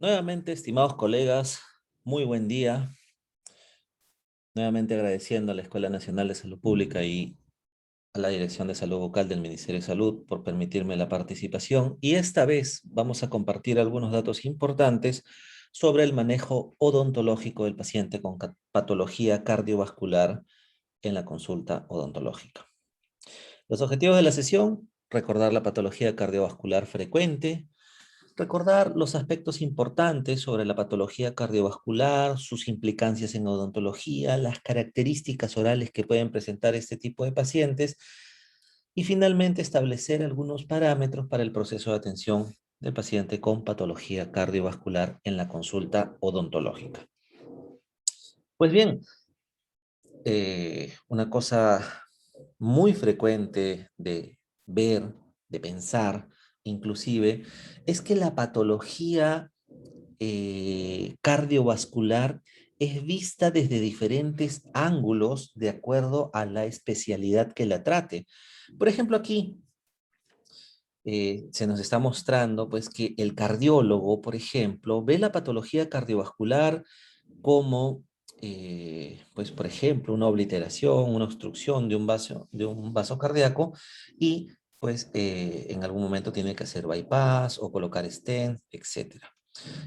Nuevamente, estimados colegas, muy buen día. Nuevamente agradeciendo a la Escuela Nacional de Salud Pública y a la Dirección de Salud Bucal del Ministerio de Salud por permitirme la participación. Y esta vez vamos a compartir algunos datos importantes sobre el manejo odontológico del paciente con patología cardiovascular en la consulta odontológica. Los objetivos de la sesión: recordar la patología cardiovascular frecuente, recordar los aspectos importantes sobre la patología cardiovascular, sus implicancias en odontología, las características orales que pueden presentar este tipo de pacientes y finalmente establecer algunos parámetros para el proceso de atención del paciente con patología cardiovascular en la consulta odontológica. Pues bien, una cosa muy frecuente de ver, de pensar, inclusive, es que la patología cardiovascular es vista desde diferentes ángulos de acuerdo a la especialidad que la trate. Por ejemplo, aquí se nos está mostrando pues que el cardiólogo, por ejemplo, ve la patología cardiovascular como, pues, por ejemplo, una obliteración, una obstrucción de un vaso cardíaco y pues en algún momento tiene que hacer bypass o colocar stent, etcétera.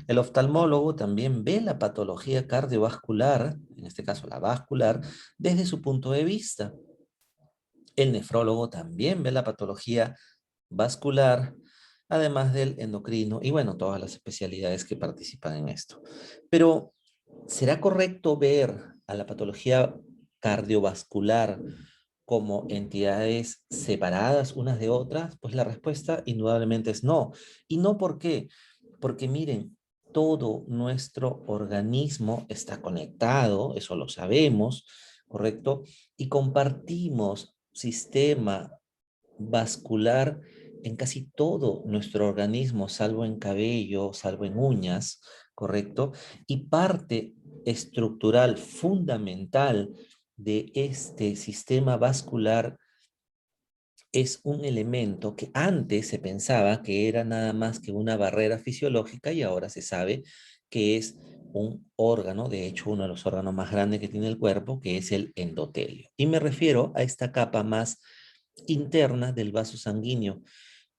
El oftalmólogo también ve la patología cardiovascular, en este caso la vascular, desde su punto de vista. El nefrólogo también ve la patología vascular, además del endocrino y bueno, todas las especialidades que participan en esto. Pero, ¿será correcto ver a la patología cardiovascular como entidades separadas unas de otras? Pues la respuesta indudablemente es no. ¿Y no por qué? Porque miren, todo nuestro organismo está conectado, eso lo sabemos, ¿correcto? Y compartimos sistema vascular en casi todo nuestro organismo, salvo en cabello, salvo en uñas, ¿correcto? Y parte estructural fundamental de este sistema vascular es un elemento que antes se pensaba que era nada más que una barrera fisiológica y ahora se sabe que es un órgano, de hecho uno de los órganos más grandes que tiene el cuerpo, que es el endotelio. Y me refiero a esta capa más interna del vaso sanguíneo,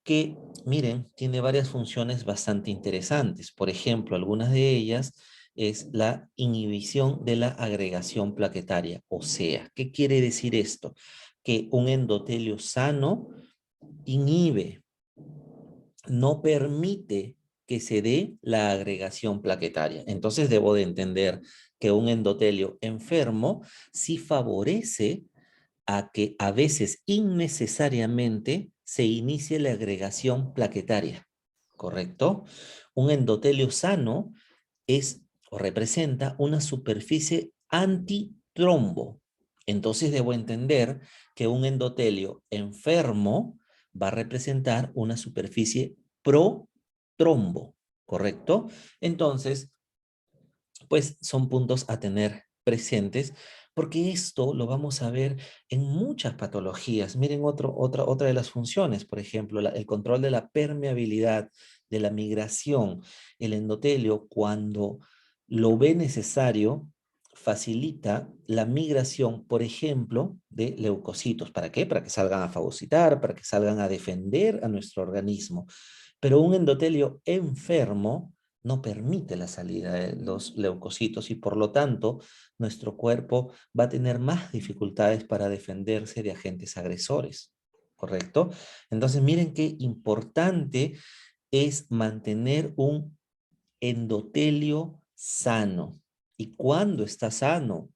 que, miren, tiene varias funciones bastante interesantes. Por ejemplo, algunas de ellas es la inhibición de la agregación plaquetaria. O sea, ¿qué quiere decir esto? Que un endotelio sano inhibe, no permite que se dé la agregación plaquetaria. Entonces debo de entender que un endotelio enfermo sí favorece a que a veces innecesariamente se inicie la agregación plaquetaria, ¿correcto? Un endotelio sano es o representa una superficie antitrombo. Entonces debo entender que un endotelio enfermo va a representar una superficie pro-trombo, ¿correcto? Entonces, pues son puntos a tener presentes, porque esto lo vamos a ver en muchas patologías. Miren otra de las funciones, por ejemplo, el control de la permeabilidad, de la migración. El endotelio, cuando lo ve necesario, facilita la migración, por ejemplo, de leucocitos. ¿Para qué? Para que salgan a fagocitar, para que salgan a defender a nuestro organismo. Pero un endotelio enfermo no permite la salida de los leucocitos y por lo tanto nuestro cuerpo va a tener más dificultades para defenderse de agentes agresores, ¿correcto? Entonces miren qué importante es mantener un endotelio sano. ¿Y cuándo está sano?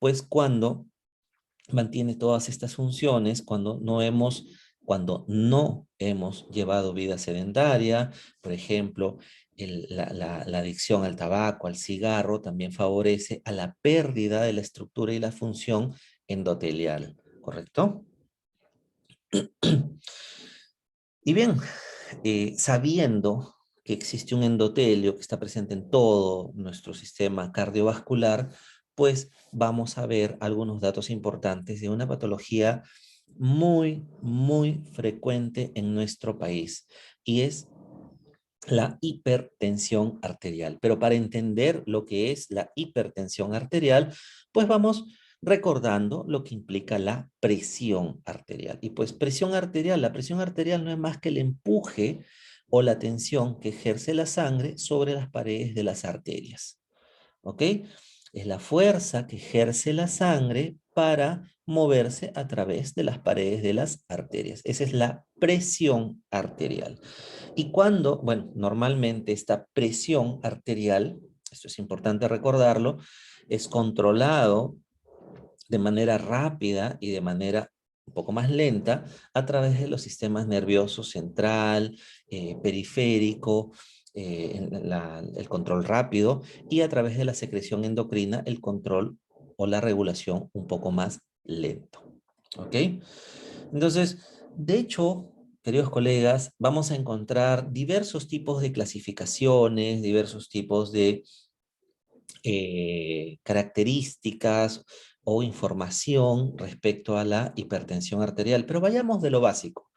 Pues cuando mantiene todas estas funciones, cuando no hemos llevado vida sedentaria. Por ejemplo, la adicción al tabaco, al cigarro, también favorece a la pérdida de la estructura y la función endotelial, ¿correcto? Y bien, sabiendo que existe un endotelio que está presente en todo nuestro sistema cardiovascular, pues vamos a ver algunos datos importantes de una patología muy frecuente en nuestro país, y es la hipertensión arterial. Pero para entender lo que es la hipertensión arterial, pues vamos recordando lo que implica la presión arterial. Y pues la presión arterial no es más que el empuje o la tensión que ejerce la sangre sobre las paredes de las arterias. ¿Ok? Es la fuerza que ejerce la sangre para moverse a través de las paredes de las arterias. Esa es la presión arterial. Y cuando, bueno, normalmente esta presión arterial, esto es importante recordarlo, es controlado de manera rápida y de manera un poco más lenta a través de los sistemas nervioso central, periférico, el control rápido y a través de la secreción endocrina, el control o la regulación un poco más lento. ¿Ok? Entonces, de hecho, queridos colegas, vamos a encontrar diversos tipos de clasificaciones, diversos tipos de características o información respecto a la hipertensión arterial. Pero vayamos de lo básico.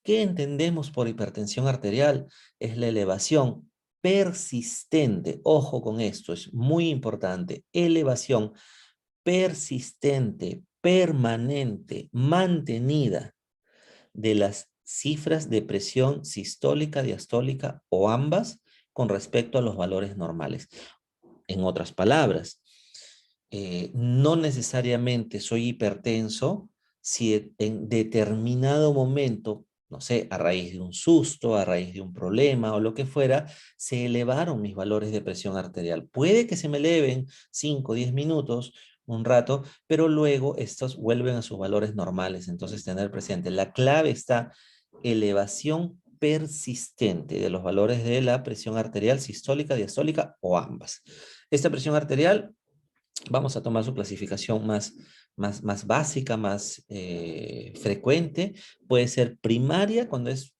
¿Qué entendemos por hipertensión arterial? Es la elevación persistente. Ojo con esto, es muy importante. Elevación persistente, permanente, mantenida de las cifras de presión sistólica, diastólica o ambas con respecto a los valores normales. En otras palabras, no necesariamente soy hipertenso si en determinado momento, no sé, a raíz de un susto, a raíz de un problema o lo que fuera, se elevaron mis valores de presión arterial. Puede que se me eleven 5 o 10 minutos, un rato, pero luego estos vuelven a sus valores normales. Entonces, tener presente, la clave está elevación persistente de los valores de la presión arterial sistólica, diastólica o ambas. Esta presión arterial, vamos a tomar su clasificación más básica, más frecuente. Puede ser primaria cuando es,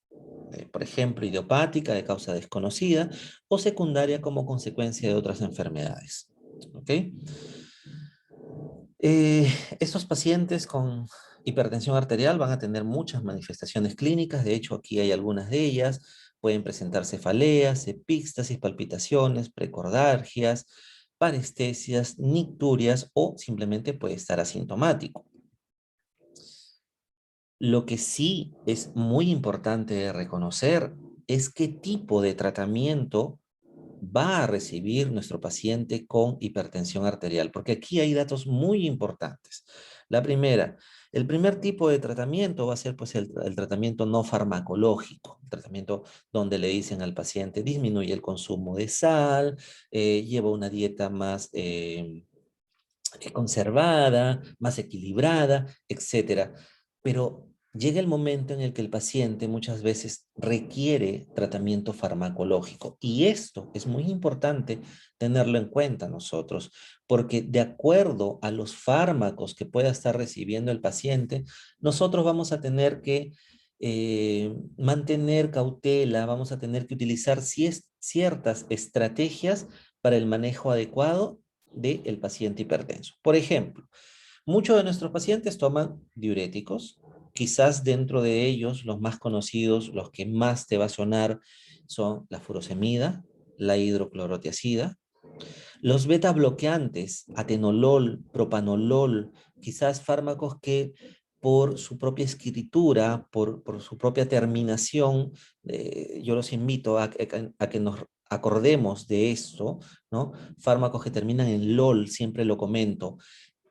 por ejemplo, idiopática de causa desconocida o secundaria como consecuencia de otras enfermedades. ¿Ok? Eh, Estos pacientes con hipertensión arterial van a tener muchas manifestaciones clínicas. De hecho, aquí hay algunas de ellas. Pueden presentar cefaleas, epíxtasis, palpitaciones, precordargias, parestesias, nicturias o simplemente puede estar asintomático. Lo que sí es muy importante reconocer es qué tipo de tratamiento va a recibir nuestro paciente con hipertensión arterial, porque aquí hay datos muy importantes. La primera, el primer tipo de tratamiento va a ser pues el tratamiento no farmacológico, el tratamiento donde le dicen al paciente disminuye el consumo de sal, lleva una dieta más conservada, más equilibrada, etcétera. Pero llega el momento en el que el paciente muchas veces requiere tratamiento farmacológico y esto es muy importante tenerlo en cuenta nosotros, porque de acuerdo a los fármacos que pueda estar recibiendo el paciente, nosotros vamos a tener que mantener cautela, vamos a tener que utilizar ciertas estrategias para el manejo adecuado del paciente hipertenso. Por ejemplo, muchos de nuestros pacientes toman diuréticos, quizás dentro de ellos los más conocidos, los que más te va a sonar son la furosemida, la hidroclorotiazida, los beta bloqueantes, atenolol, propanolol, quizás fármacos que por su propia escritura, por su propia terminación, yo los invito a que nos acordemos de esto, ¿no? Fármacos que terminan en LOL, siempre lo comento.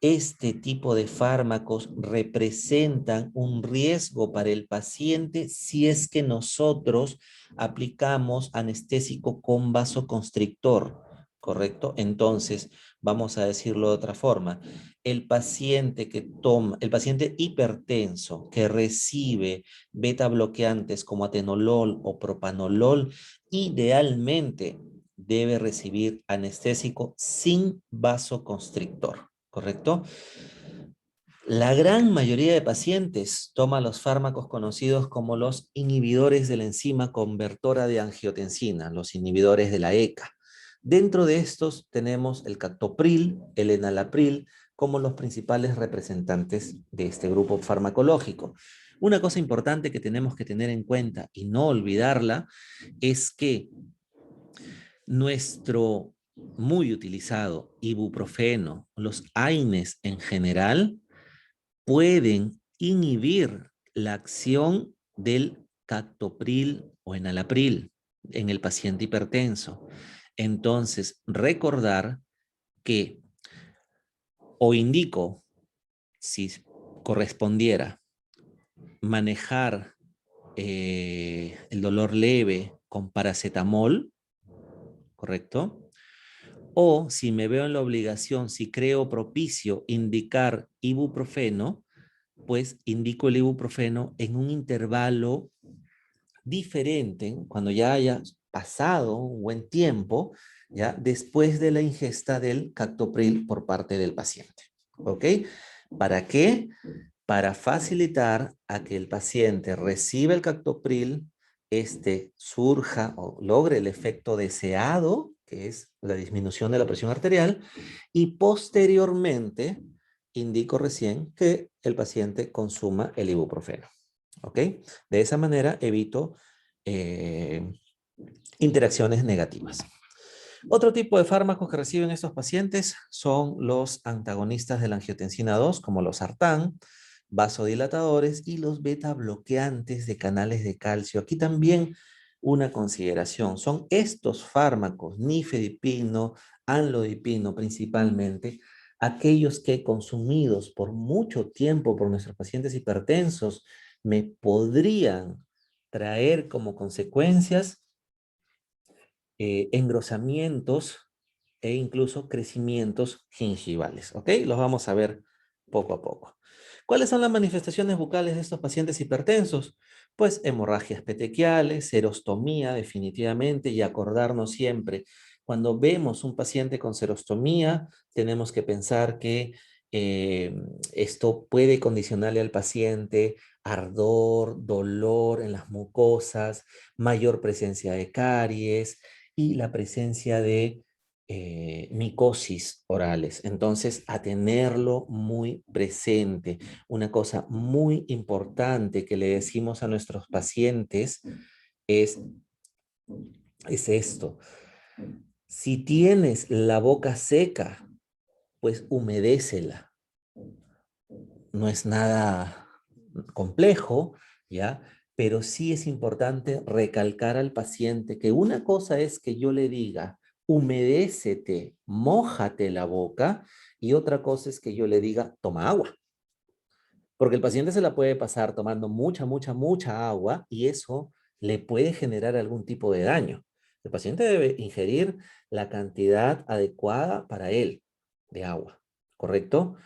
Este tipo de fármacos representan un riesgo para el paciente si es que nosotros aplicamos anestésico con vasoconstrictor, ¿correcto? Entonces, vamos a decirlo de otra forma. El paciente hipertenso que recibe beta bloqueantes como atenolol o propanolol, idealmente debe recibir anestésico sin vasoconstrictor. ¿Correcto? La gran mayoría de pacientes toma los fármacos conocidos como los inhibidores de la enzima convertora de angiotensina, los inhibidores de la ECA. Dentro de estos tenemos el captopril, el enalapril, como los principales representantes de este grupo farmacológico. Una cosa importante que tenemos que tener en cuenta y no olvidarla es que nuestro muy utilizado ibuprofeno, los AINES en general, pueden inhibir la acción del captopril o enalapril en el paciente hipertenso. Entonces, recordar que o indico, si correspondiera, manejar el dolor leve con paracetamol, ¿correcto? O si me veo en la obligación, si creo propicio indicar ibuprofeno, pues indico el ibuprofeno en un intervalo diferente, cuando ya haya pasado un buen tiempo, ya después de la ingesta del captopril por parte del paciente. ¿Ok? ¿Para qué? Para facilitar a que el paciente reciba el captopril, este surja o logre el efecto deseado, que es la disminución de la presión arterial, y posteriormente indico recién que el paciente consuma el ibuprofeno. ¿Ok? De esa manera evito eh, interacciones negativas. Otro tipo de fármacos que reciben estos pacientes son los antagonistas de la angiotensina 2, como los sartán, vasodilatadores y los beta bloqueantes de canales de calcio. Aquí también una consideración. Son estos fármacos, nifedipino, amlodipino principalmente, aquellos que consumidos por mucho tiempo por nuestros pacientes hipertensos me podrían traer como consecuencias engrosamientos e incluso crecimientos gingivales. ¿Ok? Los vamos a ver poco a poco. ¿Cuáles son las manifestaciones bucales de estos pacientes hipertensos? Pues hemorragias petequiales, serostomía definitivamente, y acordarnos siempre, cuando vemos un paciente con serostomía, tenemos que pensar que eh, esto puede condicionarle al paciente ardor, dolor en las mucosas, mayor presencia de caries, y la presencia de micosis orales. Entonces, a tenerlo muy presente. Una cosa muy importante que le decimos a nuestros pacientes es, es esto. Si tienes la boca seca, pues humedécela. No es nada complejo, ¿ya? Pero sí es importante recalcar al paciente que una cosa es que yo le diga, humedécete, mójate la boca, y otra cosa es que yo le diga, toma agua. Porque el paciente se la puede pasar tomando mucha agua y eso le puede generar algún tipo de daño. El paciente debe ingerir la cantidad adecuada para él de agua, ¿correcto?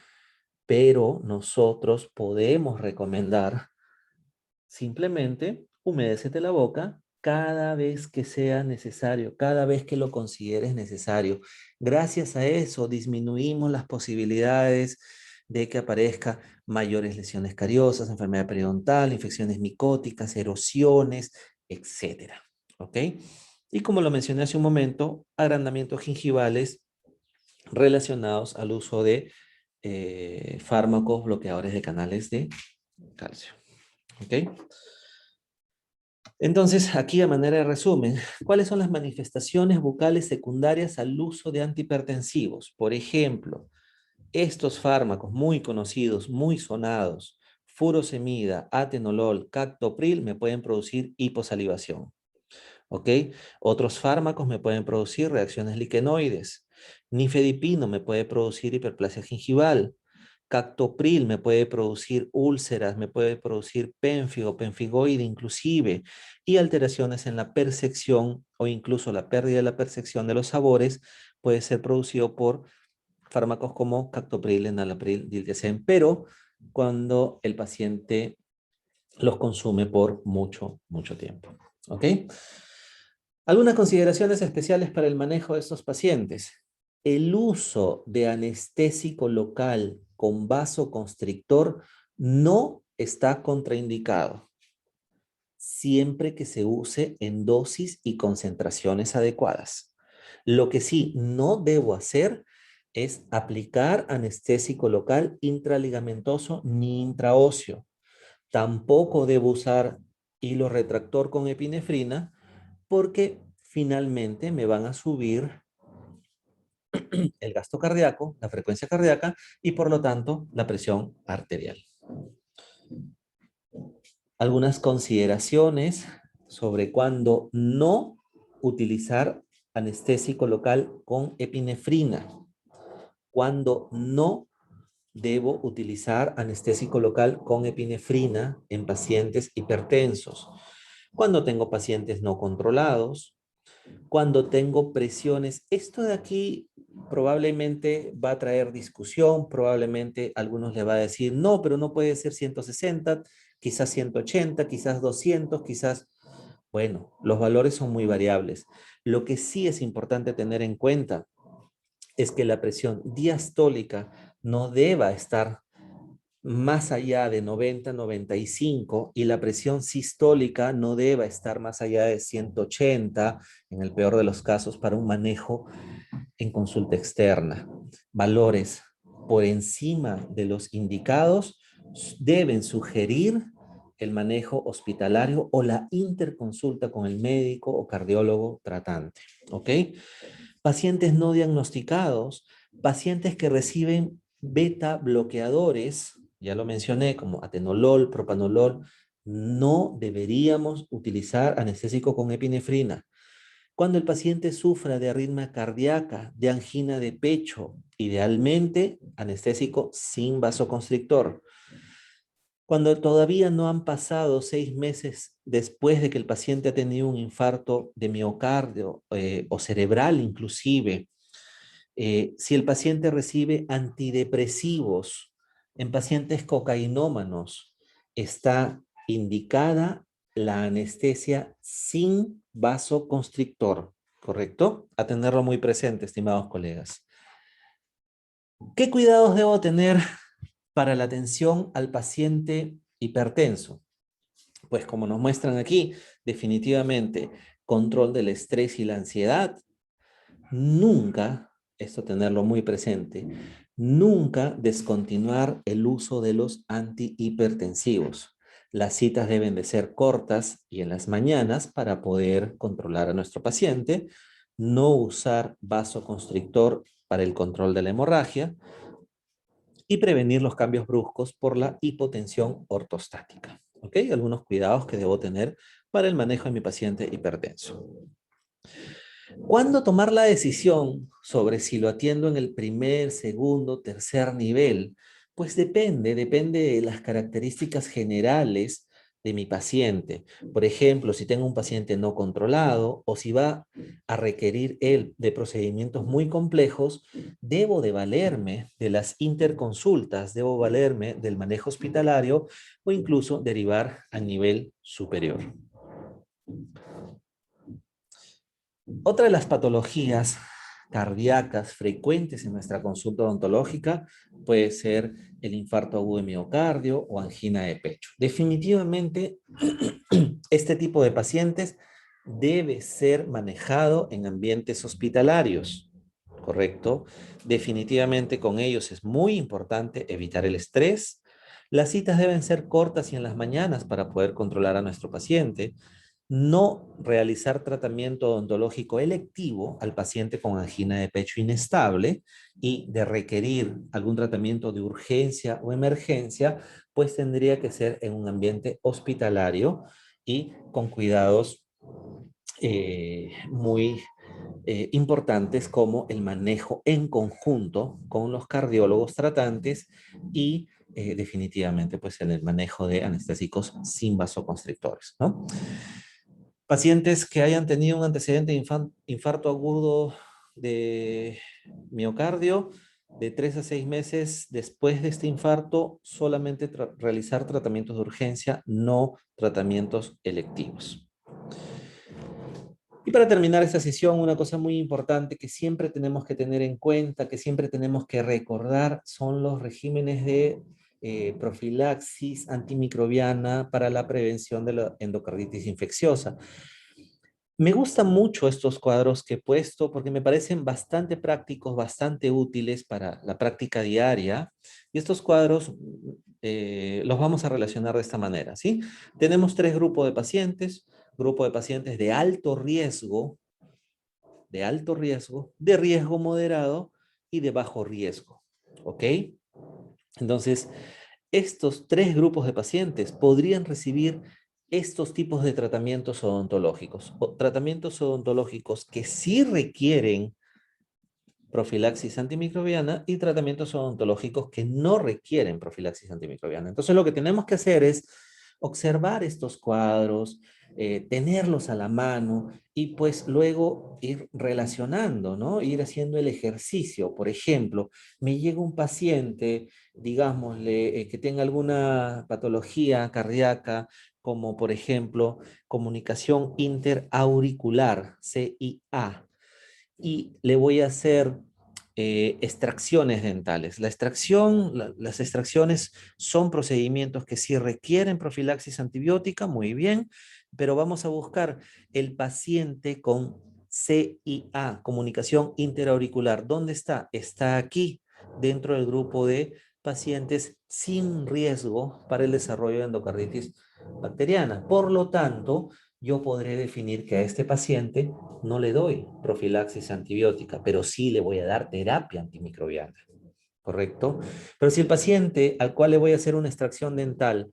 Pero nosotros podemos recomendar simplemente humedécete la boca cada vez que sea necesario, cada vez que lo consideres necesario. Gracias a eso disminuimos las posibilidades de que aparezca mayores lesiones cariosas, enfermedad periodontal, infecciones micóticas, erosiones, etcétera. ¿Ok? Y como lo mencioné hace un momento, agrandamientos gingivales relacionados al uso de fármacos bloqueadores de canales de calcio. ¿Ok? Entonces, aquí a manera de resumen, ¿cuáles son las manifestaciones bucales secundarias al uso de antihipertensivos? Por ejemplo, estos fármacos muy conocidos, muy sonados, furosemida, atenolol, captopril, me pueden producir hiposalivación. ¿Ok? Otros fármacos me pueden producir reacciones liquenoides. Nifedipino me puede producir hiperplasia gingival. Captopril me puede producir úlceras, me puede producir pénfigo, penfigoide inclusive, y alteraciones en la percepción o incluso la pérdida de la percepción de los sabores puede ser producido por fármacos como captopril, enalapril, diltiazem, pero cuando el paciente los consume por mucho tiempo. ¿Ok? Algunas consideraciones especiales para el manejo de estos pacientes. El uso de anestésico local con vasoconstrictor no está contraindicado, siempre que se use en dosis y concentraciones adecuadas. Lo que sí no debo hacer es aplicar anestésico local intraligamentoso ni intraóseo. Tampoco debo usar hilo retractor con epinefrina porque finalmente me van a subir el gasto cardíaco, la frecuencia cardíaca y por lo tanto la presión arterial. Algunas consideraciones sobre cuándo no utilizar anestésico local con epinefrina. Cuando no debo utilizar anestésico local con epinefrina en pacientes hipertensos. Cuando tengo pacientes no controlados, cuando tengo presiones. Esto de aquí probablemente va a traer discusión, probablemente a algunos le va a decir, no, pero no puede ser 160, quizás 180, quizás 200, quizás... Bueno, los valores son muy variables. Lo que sí es importante tener en cuenta es que la presión diastólica no deba estar más allá de 90, 95 y la presión sistólica no deba estar más allá de 180, en el peor de los casos, para un manejo en consulta externa. Valores por encima de los indicados deben sugerir el manejo hospitalario o la interconsulta con el médico o cardiólogo tratante. ¿Ok? Pacientes no diagnosticados, pacientes que reciben beta bloqueadores, ya lo mencioné, como atenolol, propanolol, no deberíamos utilizar anestésico con epinefrina. Cuando el paciente sufra de arritmia cardíaca, de angina de pecho, idealmente anestésico sin vasoconstrictor. Cuando todavía no han pasado 6 meses después de que el paciente ha tenido un infarto de miocardio o cerebral inclusive, si el paciente recibe antidepresivos en pacientes cocainómanos, está indicada la anestesia sin vasoconstrictor, ¿correcto? A tenerlo muy presente, estimados colegas. ¿Qué cuidados debo tener para la atención al paciente hipertenso? Pues como nos muestran aquí, definitivamente control del estrés y la ansiedad. Nunca, esto tenerlo muy presente, nunca descontinuar el uso de los antihipertensivos. Las citas deben de ser cortas y en las mañanas para poder controlar a nuestro paciente. No usar vasoconstrictor para el control de la hemorragia y prevenir los cambios bruscos por la hipotensión ortostática. ¿Ok? Algunos cuidados que debo tener para el manejo de mi paciente hipertenso. ¿Cuándo tomar la decisión sobre si lo atiendo en el primer, segundo, tercer nivel? Pues depende de las características generales de mi paciente. Por ejemplo, si tengo un paciente no controlado o si va a requerir él de procedimientos muy complejos, debo de valerme de las interconsultas, debo valerme del manejo hospitalario o incluso derivar a nivel superior. Otra de las patologías cardíacas frecuentes en nuestra consulta odontológica puede ser el infarto agudo de miocardio o angina de pecho. Definitivamente, este tipo de pacientes debe ser manejado en ambientes hospitalarios, ¿correcto? Definitivamente con ellos es muy importante evitar el estrés. Las citas deben ser cortas y en las mañanas para poder controlar a nuestro paciente. No realizar tratamiento odontológico electivo al paciente con angina de pecho inestable y de requerir algún tratamiento de urgencia o emergencia, pues tendría que ser en un ambiente hospitalario y con cuidados muy importantes como el manejo en conjunto con los cardiólogos tratantes y definitivamente pues en el manejo de anestésicos sin vasoconstrictores, ¿no? Pacientes que hayan tenido un antecedente de infarto agudo de miocardio, de 3 a 6 meses después de este infarto, solamente realizar tratamientos de urgencia, no tratamientos electivos. Y para terminar esta sesión, una cosa muy importante que siempre tenemos que tener en cuenta, que siempre tenemos que recordar, son los regímenes de profilaxis antimicrobiana para la prevención de la endocarditis infecciosa. Me gustan mucho estos cuadros que he puesto porque me parecen bastante prácticos, bastante útiles para la práctica diaria. Y estos cuadros los vamos a relacionar de esta manera, ¿sí? Tenemos tres grupos de pacientes: grupo de pacientes de riesgo moderado y de bajo riesgo, ¿ok? Entonces, estos tres grupos de pacientes podrían recibir estos tipos de tratamientos odontológicos, o tratamientos odontológicos que sí requieren profilaxis antimicrobiana y tratamientos odontológicos que no requieren profilaxis antimicrobiana. Entonces, lo que tenemos que hacer es observar estos cuadros, tenerlos a la mano y pues luego ir relacionando, ¿no? Ir haciendo el ejercicio. Por ejemplo, me llega un paciente, digámosle, que tenga alguna patología cardíaca, como por ejemplo comunicación interauricular, CIA, y le voy a hacer extracciones dentales. Las extracciones son procedimientos que sí requieren profilaxis antibiótica, muy bien, pero vamos a buscar el paciente con CIA, comunicación interauricular. ¿Dónde está? Está aquí, dentro del grupo de pacientes sin riesgo para el desarrollo de endocarditis bacteriana. Por lo tanto, yo podré definir que a este paciente no le doy profilaxis antibiótica, pero sí le voy a dar terapia antimicrobiana, ¿correcto? Pero si el paciente al cual le voy a hacer una extracción dental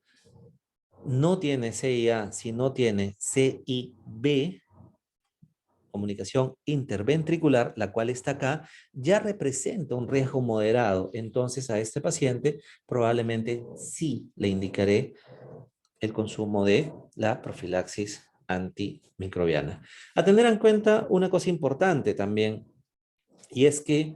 no tiene CIA, si no tiene CIB, comunicación interventricular, la cual está acá, ya representa un riesgo moderado. Entonces a este paciente probablemente sí le indicaré el consumo de la profilaxis antimicrobiana. A tener en cuenta una cosa importante también, y es que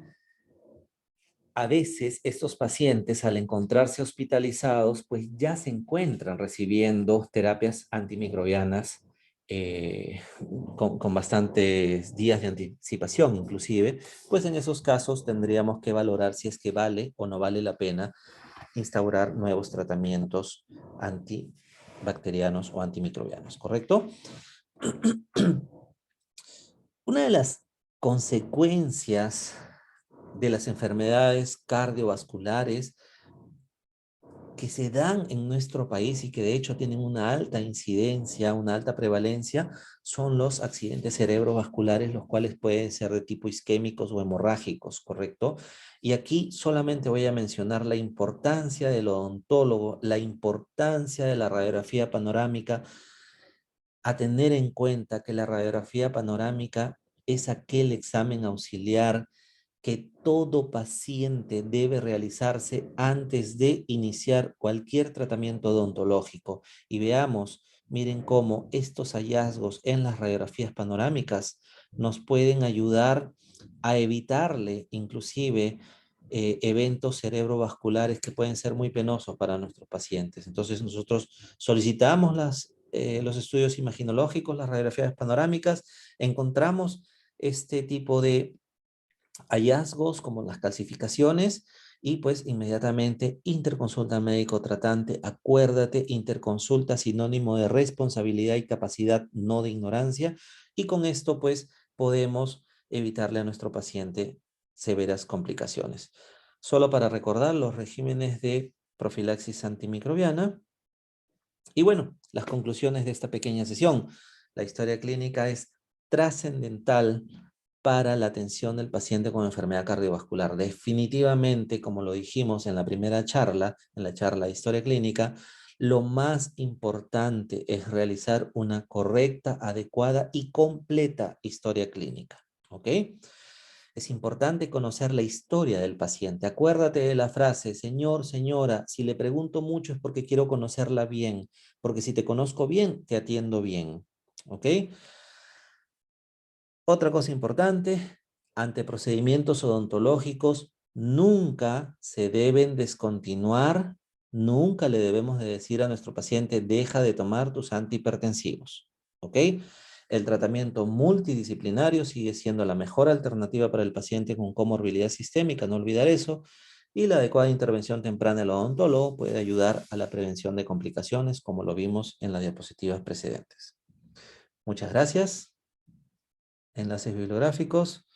a veces estos pacientes, al encontrarse hospitalizados, pues ya se encuentran recibiendo terapias antimicrobianas con bastantes días de anticipación inclusive. Pues en esos casos tendríamos que valorar si es que vale o no vale la pena instaurar nuevos tratamientos antibacterianos o antimicrobianos, ¿correcto? Una de las consecuencias de las enfermedades cardiovasculares que se dan en nuestro país y que de hecho tienen una alta incidencia, una alta prevalencia, son los accidentes cerebrovasculares, los cuales pueden ser de tipo isquémicos o hemorrágicos, ¿correcto? Y aquí solamente voy a mencionar la importancia del odontólogo, la importancia de la radiografía panorámica, a tener en cuenta que la radiografía panorámica es aquel examen auxiliar que todo paciente debe realizarse antes de iniciar cualquier tratamiento odontológico. Y veamos, miren cómo estos hallazgos en las radiografías panorámicas nos pueden ayudar a evitarle inclusive eventos cerebrovasculares que pueden ser muy penosos para nuestros pacientes. Entonces nosotros solicitamos los estudios imaginológicos, las radiografías panorámicas, encontramos este tipo de hallazgos como las calcificaciones y pues inmediatamente interconsulta al médico tratante. Acuérdate, interconsulta sinónimo de responsabilidad y capacidad, no de ignorancia, y con esto pues podemos evitarle a nuestro paciente severas complicaciones. Solo para recordar los regímenes de profilaxis antimicrobiana y bueno, las conclusiones de esta pequeña sesión. La historia clínica es trascendental para la atención del paciente con enfermedad cardiovascular. Definitivamente, como lo dijimos en la primera charla, en la charla de historia clínica, lo más importante es realizar una correcta, adecuada y completa historia clínica. ¿Ok? Es importante conocer la historia del paciente. Acuérdate de la frase: señor, señora, si le pregunto mucho es porque quiero conocerla bien, porque si te conozco bien, te atiendo bien. ¿Ok? Otra cosa importante, ante procedimientos odontológicos, nunca se deben descontinuar, nunca le debemos de decir a nuestro paciente: deja de tomar tus antihipertensivos. ¿Ok? El tratamiento multidisciplinario sigue siendo la mejor alternativa para el paciente con comorbilidad sistémica, no olvidar eso, y la adecuada intervención temprana del odontólogo puede ayudar a la prevención de complicaciones, como lo vimos en las diapositivas precedentes. Muchas gracias. enlaces bibliográficos.